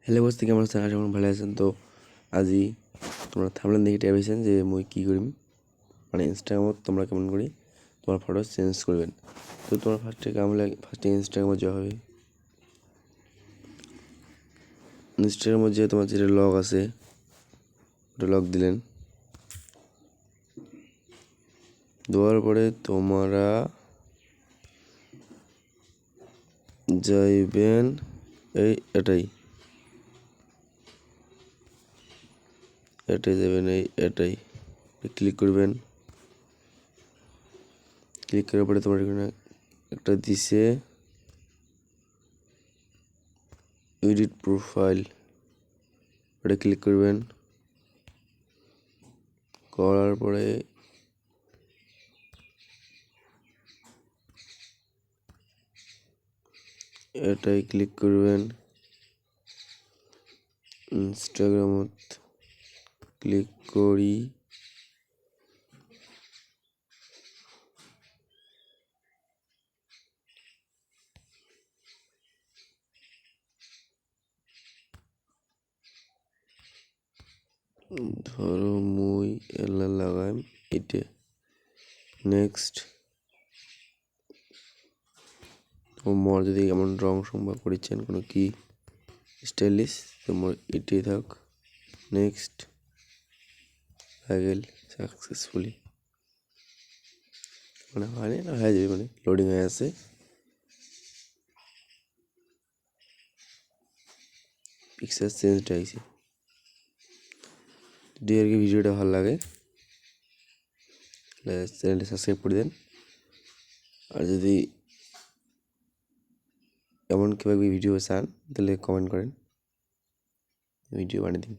Hello' বস্তু কেমন আছেন? আশা করি ভালো আছেন। তো আজি তোমরা থাম্বনেল দেখে টের পাইছেন যে মুই কি করিম, মানে ইনস্টাগ্রামত তোমরা কেমন করি তোমার ফটো চেঞ্জ করবেন। তো তোমার ফার্স্টে ইনস্টাগ্রামে যাওয়া হবে। ইনস্টাগ্রামে যে তোমার যেটা লগ আছে ওটা লগ দিলেন, দেওয়ার পরে তোমরা যাইবেন এটাই যাবেন, এটাই ক্লিক করবেন। ক্লিক করার পরে তোমার এখানে একটা দিছে এডিট প্রোফাইল, ওটা ক্লিক করবেন। করার পরে এটাই ক্লিক করবেন। ইনস্টাগ্রামত ক্লিক করি ধরো মুই এলা লাগাইম এটে। নেক্সট মোর যদি এমন রং সম্ভব করেছেন কোনো কি স্টাইলিশ, তো মোর এটাই থাক। নেক্সট হয়ে গেল সাকসেসফুলি, মানে হয়নি না হয়ে যাবে, মানে লোডিং হয়ে আছে। পিকচার চেঞ্জটা হয়েছে। যদি আর কি ভিডিওটা ভালো লাগে চ্যানেলটা সাবস্ক্রাইব করে দেন। আর যদি এমন কীভাবে ভিডিও চান তাহলে কমেন্ট করেন, ভিডিও বানিয়ে দিন।